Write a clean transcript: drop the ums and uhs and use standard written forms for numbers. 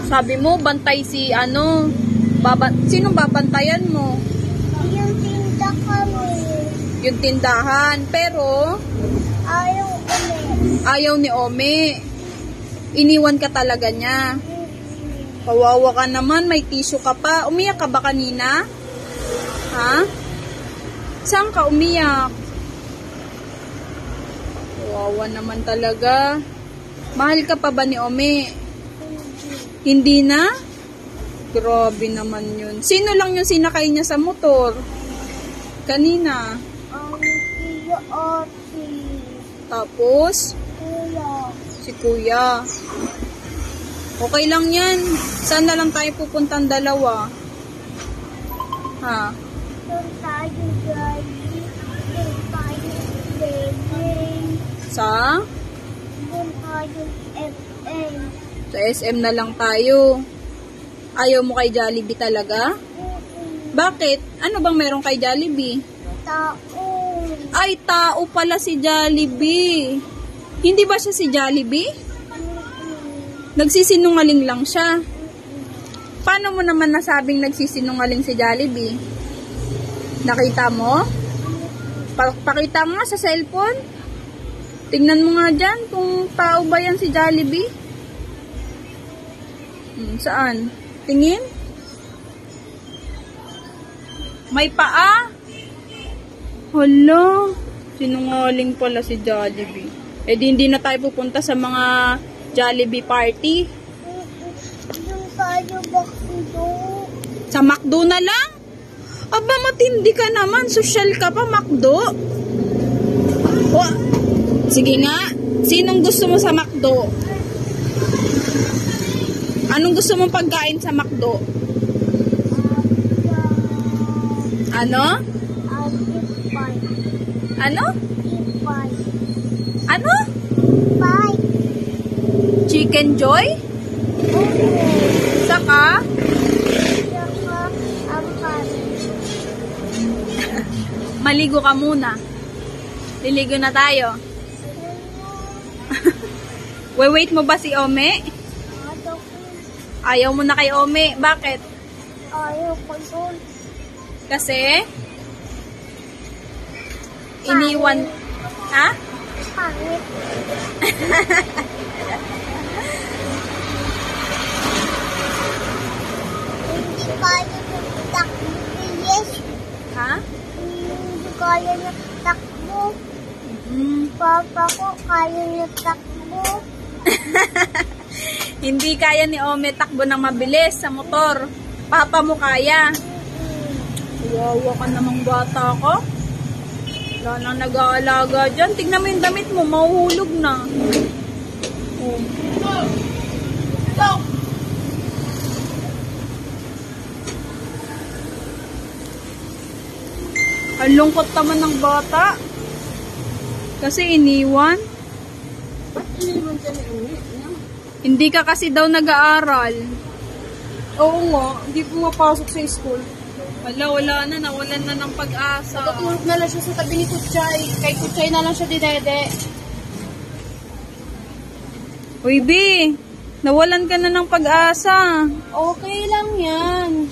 Sabi mo, bantay si ano, sinong babantayan mo? Yung tinda kami. Yung tindahan. Pero, ayaw ni Ome. Iniwan ka talaga niya. Kawawa ka naman, may tissue ka pa. Umiyak ka ba kanina? Ha? Saan ka umiyak? Kawawa naman talaga. Mahal ka pa ba ni Ome? Hindi na? Grabe naman yun. Sino lang yung sinakay niya sa motor? Kanina? Kuya Ate. Tapos? Kuya. Si Kuya. Okay lang yan. Saan na lang tayo pupuntang dalawa? Ha? Doon tayo galing. Doon tayo galing. Sa? Doon tayo FM. Sa SM na lang tayo. Ayaw mo kay Jollibee talaga? Bakit? Ano bang meron kay Jollibee? Tao. Ay, tao pala si Jollibee. Hindi ba siya si Jollibee? Nagsisinungaling lang siya. Paano mo naman nasabing nagsisinungaling si Jollibee? Nakita mo? Pakita mo nga sa cellphone. Tingnan mo nga dyan kung tao ba yan si Jollibee. Saan? Tingin? May paa? Hala, sinungaling pala si Jollibee. Eh di hindi na tayo pupunta sa mga Jollibee party. Doon tayo McDo. Sa McDo na lang? Aba, matindi ka naman. Social ka pa, McDo. O, sige nga. Sinong gusto mo sa McDo? Anong gusto mong pagkain sa McDo? Ano? Ano? Ano? Chicken Joy? Saka? Maligo ka muna. Liligo na tayo. Wait mo ba si Ome? Ayaw mo na kay Ome. Bakit? Ayaw ko doon. Kasi? Iniwan. Ha? Pangit. Hindi kaya ng takbo. Yes. Ha? Hindi kaya ng takbo. Papa ko kaya ng takbo. Hindi kaya ni Ome takbo ng mabilis sa motor. Papa mo kaya. Wawa ka namang bata ko. Wala nang nag-aalaga dyan. Tignan mo yung damit mo. Mahuhulog na. Oh. Ang lungkot naman ng bata. Kasi iniwan. Iniwan ka ni Umi. Hindi ka kasi daw nag-aaral. Oo nga, hindi pumapasok sa school. Wala na. Nawalan na ng pag-asa. Natutulog na lang siya sa tabi ni Kutsay. Kay Kutsay na lang siya dinede. Uy, B. Nawalan ka na ng pag-asa. Okay lang yan.